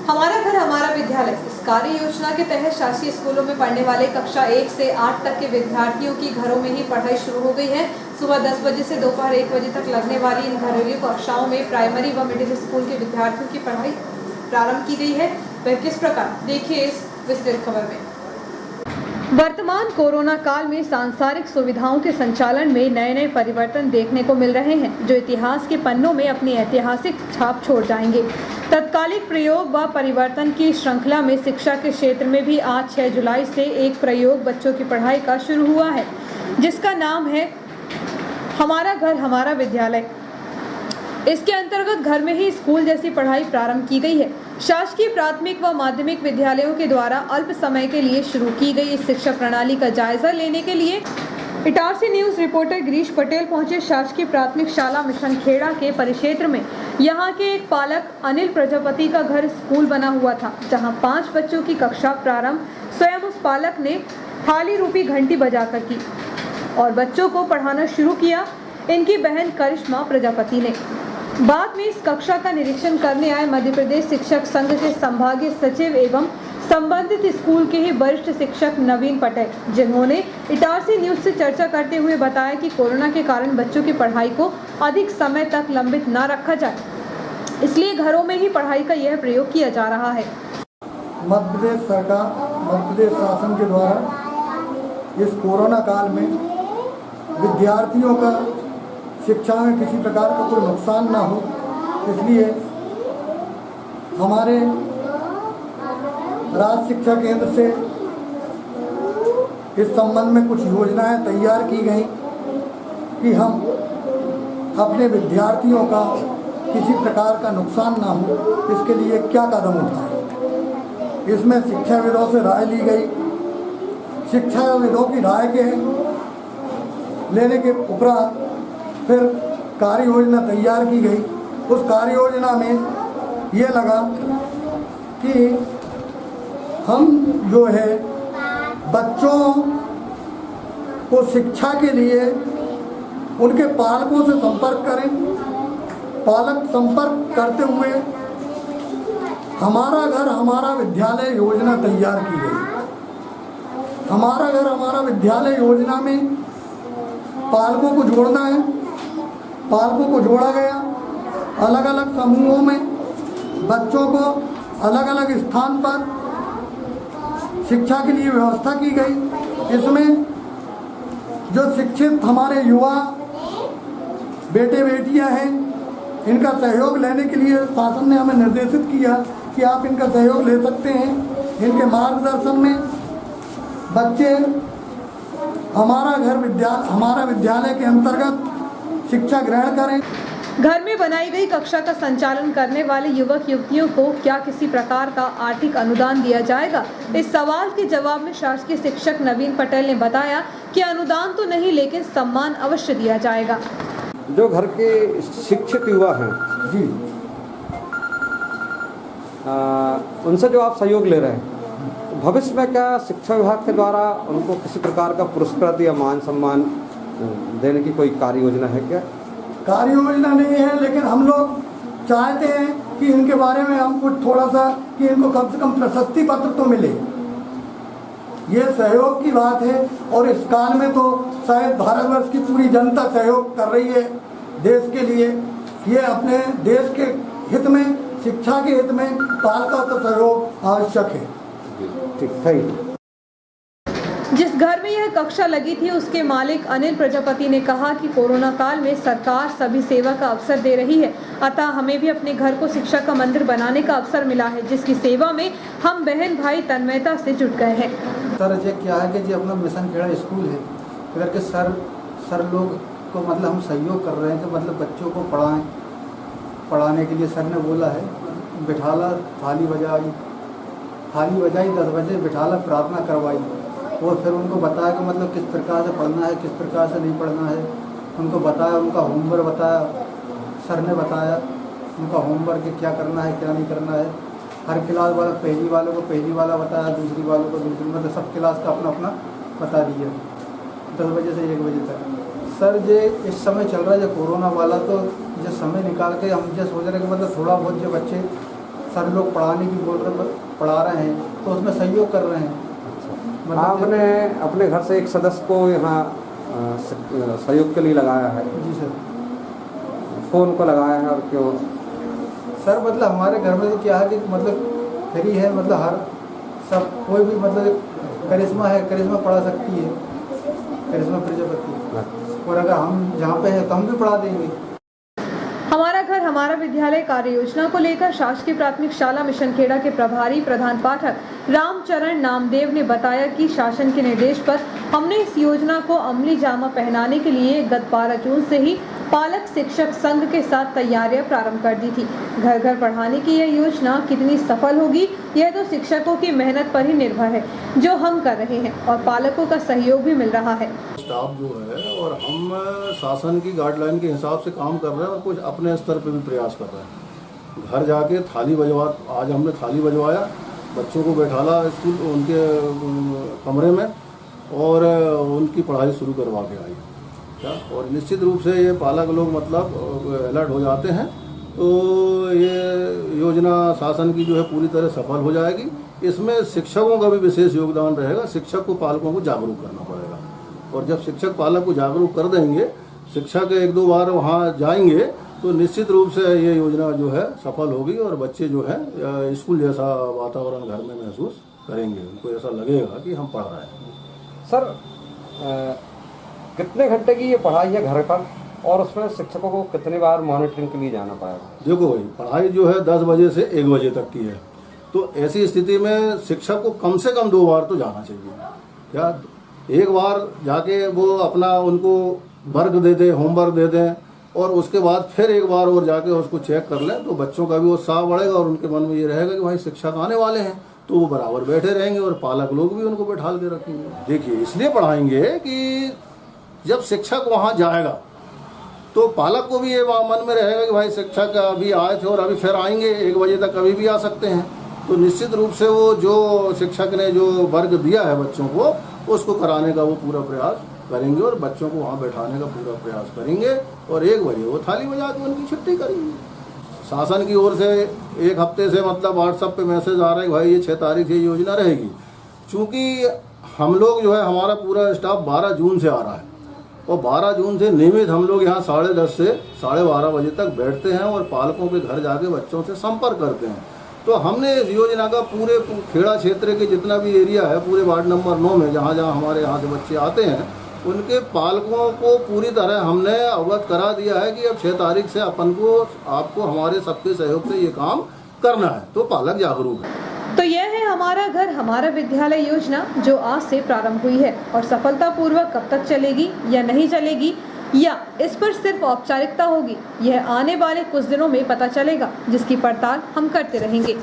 हमारा घर हमारा विद्यालय इस कार्य योजना के तहत शासकीय स्कूलों में पढ़ने वाले कक्षा 1 से 8 तक के विद्यार्थियों की घरों में ही पढ़ाई शुरू हो गई है। सुबह 10 बजे से दोपहर 1 बजे तक लगने वाली इन घरेलू कक्षाओं में प्राइमरी व मिडिल स्कूल के विद्यार्थियों की पढ़ाई प्रारंभ की गई है। वह किस प्रकार, देखिए इस विस्तृत खबर में। वर्तमान कोरोना काल में सांसारिक सुविधाओं के संचालन में नए नए परिवर्तन देखने को मिल रहे हैं, जो इतिहास के पन्नों में अपनी ऐतिहासिक छाप छोड़ जाएंगे। तत्कालिक प्रयोग व परिवर्तन की श्रृंखला में शिक्षा के क्षेत्र में भी आज 6 जुलाई से एक प्रयोग बच्चों की पढ़ाई का शुरू हुआ है, जिसका नाम है हमारा घर हमारा विद्यालय। इसके अंतर्गत घर में ही स्कूल जैसी पढ़ाई प्रारंभ की गई है। शासकीय प्राथमिक व माध्यमिक विद्यालयों के द्वारा अल्प समय के लिए शुरू की गई इस शिक्षा प्रणाली का जायजा लेने के लिए इटारसी न्यूज रिपोर्टर गिरीश पटेल पहुंचे शासकीय प्राथमिक शाला मिशन खेड़ा के परिक्षेत्र में। यहां के एक पालक अनिल प्रजापति का घर स्कूल बना हुआ था, जहां 5 बच्चों की कक्षा प्रारंभ स्वयं उस पालक ने थाली रूपी घंटी बजाकर की और बच्चों को पढ़ाना शुरू किया। इनकी बहन करिश्मा प्रजापति ने बाद में इस कक्षा का निरीक्षण करने आए मध्य प्रदेश शिक्षक संघ के संभागीय सचिव एवं संबंधित स्कूल के ही वरिष्ठ शिक्षक नवीन पटेल, जिन्होंने इटारसी न्यूज से चर्चा करते हुए बताया कि कोरोना के कारण बच्चों की पढ़ाई को अधिक समय तक लंबित न रखा जाए, इसलिए घरों में ही पढ़ाई का यह प्रयोग किया जा रहा है। मध्य प्रदेश सरकार, मध्य प्रदेश शासन के द्वारा इस कोरोना काल में विद्यार्थियों का शिक्षा में किसी प्रकार का कोई नुकसान ना हो, इसलिए हमारे राज्य शिक्षा केंद्र से इस संबंध में कुछ योजनाएं तैयार की गई कि हम अपने विद्यार्थियों का किसी प्रकार का नुकसान ना हो, इसके लिए क्या कदम उठाएं। इसमें शिक्षाविदों से राय ली गई। शिक्षाविदों की राय के लेने के उपरांत फिर कार्य योजना तैयार की गई। उस कार्य योजना में ये लगा कि हम जो है बच्चों को शिक्षा के लिए उनके पालकों से संपर्क करें। पालक संपर्क करते हुए हमारा घर हमारा विद्यालय योजना तैयार की गई। हमारा घर हमारा विद्यालय योजना में पालकों को जोड़ना है। पालकों को जोड़ा गया। अलग अलग समूहों में बच्चों को अलग अलग स्थान पर शिक्षा के लिए व्यवस्था की गई। इसमें जो शिक्षित हमारे युवा बेटे बेटियां हैं, इनका सहयोग लेने के लिए शासन ने हमें निर्देशित किया कि आप इनका सहयोग ले सकते हैं। इनके मार्गदर्शन में बच्चे हमारा विद्यालय के अंतर्गत शिक्षा ग्रहण करें। घर में बनाई गई कक्षा का संचालन करने वाले युवक युवतियों को क्या किसी प्रकार का आर्थिक अनुदान दिया जाएगा? इस सवाल के जवाब में शासकीय शिक्षक नवीन पटेल ने बताया कि अनुदान तो नहीं, लेकिन सम्मान अवश्य दिया जाएगा। जो घर के शिक्षित युवा हैं जी, उनसे जो आप सहयोग ले रहे हैं, भविष्य में क्या शिक्षा विभाग के द्वारा उनको किसी प्रकार का पुरस्कृत या मान सम्मान देने की कोई कार्य योजना है क्या? कार्य योजना नहीं है, लेकिन हम लोग चाहते हैं कि इनके बारे में हम कुछ थोड़ा सा कि इनको कम से कम प्रशस्ति पत्र तो मिले। ये सहयोग की बात है और इस काल में तो शायद भारतवर्ष की पूरी जनता सहयोग कर रही है देश के लिए। ये अपने देश के हित में, शिक्षा के हित में पालकों का सहयोग आवश्यक है। ठीक, थैंक यू। जिस घर में यह कक्षा लगी थी, उसके मालिक अनिल प्रजापति ने कहा कि कोरोना काल में सरकार सभी सेवा का अवसर दे रही है, अतः हमें भी अपने घर को शिक्षा का मंदिर बनाने का अवसर मिला है, जिसकी सेवा में हम बहन भाई तन्मयता से जुट गए हैं। सर ये क्या है कि जी अपना मिशन खेड़ा स्कूल है, इधर के सर लोग को मतलब हम सहयोग कर रहे हैं कि मतलब बच्चों को पढ़ाने के लिए सर ने बोला है बिठाला, थाली बजाई 10 बजे बिठाला, प्रार्थना करवाई और फिर उनको बताया कि मतलब किस प्रकार से पढ़ना है, किस प्रकार से नहीं पढ़ना है। उनको बताया, उनका होमवर्क बताया, सर ने बताया उनका होमवर्क क्या करना है क्या नहीं करना है। हर क्लास वाला पहली वालों को पहली वाला बताया, दूसरी वालों को दूसरी, मतलब सब क्लास का अपना अपना बता दिया 10 बजे से 1 बजे तक। सर ये इस समय चल रहा है जो कोरोना वाला, तो जो समय निकाल के हम जो सोच रहे कि मतलब थोड़ा बहुत जो बच्चे सर लोग पढ़ाने की बोल रहे पढ़ा रहे हैं तो उसमें सहयोग कर रहे हैं। मतलब आपने अपने घर से एक सदस्य को यहाँ सहयोग के लिए लगाया है? जी सर। कौन को लगाया है और क्यों? सर मतलब हमारे घर में तो क्या है कि मतलब फ्री है, मतलब हर सब कोई भी मतलब करिश्मा है, करिश्मा पढ़ा सकती है, करिश्मा प्रजापति, और अगर हम जहाँ पे हैं तो हम भी पढ़ा देंगे। हमारा घर हमारा विद्यालय कार्य योजना को लेकर शासकीय प्राथमिक शाला मिशनखेड़ा के प्रभारी प्रधान पाठक रामचरण नामदेव ने बताया कि शासन के निर्देश पर हमने इस योजना को अमली जामा पहनाने के लिए गत 12 जून से ही पालक शिक्षक संघ के साथ तैयारियां प्रारंभ कर दी थी। घर घर पढ़ाने की यह योजना कितनी सफल होगी यह तो शिक्षकों की मेहनत पर ही निर्भर है, जो हम कर रहे हैं, और पालकों का सहयोग भी मिल रहा है। स्टाफ जो है और हम शासन की गाइडलाइन के हिसाब से काम कर रहे हैं और कुछ अपने स्तर पे भी प्रयास कर रहे हैं। घर जाके थाली बजवा, आज हमने थाली बजवाया, बच्चों को बैठाला स्कूल उनके कमरे में और उनकी पढ़ाई शुरू करवा के आई क्या। और निश्चित रूप से ये पालक लोग मतलब अलर्ट हो जाते हैं तो ये योजना शासन की जो है पूरी तरह सफल हो जाएगी। इसमें शिक्षकों का भी विशेष योगदान रहेगा। शिक्षक को पालकों को जागरूक करना पड़ेगा, और जब शिक्षक पालक को जागरूक कर देंगे, शिक्षक 1-2 बार वहाँ जाएंगे तो निश्चित रूप से ये योजना जो है सफल होगी और बच्चे जो है स्कूल जैसा वातावरण घर में महसूस करेंगे। उनको ऐसा लगेगा कि हम पढ़ रहे हैं। सर कितने घंटे की ये पढ़ाई है घर पर, और उसमें शिक्षकों को कितनी बार मॉनिटरिंग के लिए जाना पड़ेगा? देखो भाई, पढ़ाई जो है 10 बजे से 1 बजे तक की है, तो ऐसी स्थिति में शिक्षक को कम से कम 2 बार तो जाना चाहिए। क्या एक बार जाके वो अपना उनको वर्क दे दें, होमवर्क दे दें, और उसके बाद फिर एक बार और जाके उसको चेक कर लें, तो बच्चों का भी उत्साह बढ़ेगा और उनके मन में ये रहेगा कि भाई शिक्षक आने वाले हैं, तो वो बराबर बैठे रहेंगे और पालक लोग भी उनको बैठाल के रखेंगे। देखिए, इसलिए पढ़ाएंगे कि जब शिक्षक वहाँ जाएगा तो पालक को भी ये मन में रहेगा कि भाई शिक्षक अभी आए थे और अभी फिर आएंगे, 1 बजे तक कभी भी आ सकते हैं। तो निश्चित रूप से वो जो शिक्षक ने जो वर्क दिया है बच्चों को, उसको कराने का वो पूरा प्रयास करेंगे और बच्चों को वहाँ बैठाने का पूरा प्रयास करेंगे, और 1 बजे वो थाली बजा के उनकी छुट्टी करेंगे। शासन की ओर से 1 हफ्ते से मतलब व्हाट्सएप पे मैसेज आ रहा है कि भाई ये 6 तारीख से योजना रहेगी। चूँकि हम लोग जो है हमारा पूरा स्टाफ 12 जून से आ रहा है, और 12 जून से नियमित हम लोग यहाँ 10:30 से 12:30 बजे तक बैठते हैं और पालकों के घर जाके बच्चों से संपर्क करते हैं। तो हमने इस योजना का पूरे खेड़ा क्षेत्र के जितना भी एरिया है, पूरे वार्ड नंबर 9 में जहाँ जहाँ हमारे यहाँ से बच्चे आते हैं, उनके पालकों को पूरी तरह हमने अवगत करा दिया है कि अब 6 तारीख से आपको हमारे सबके सहयोग से ये काम करना है। तो पालक जागरूक है। तो यह है हमारा घर हमारा विद्यालय योजना, जो आज से प्रारंभ हुई है, और सफलतापूर्वक कब तक चलेगी या नहीं चलेगी, या इस पर सिर्फ औपचारिकता होगी, यह आने वाले कुछ दिनों में पता चलेगा, जिसकी पड़ताल हम करते रहेंगे।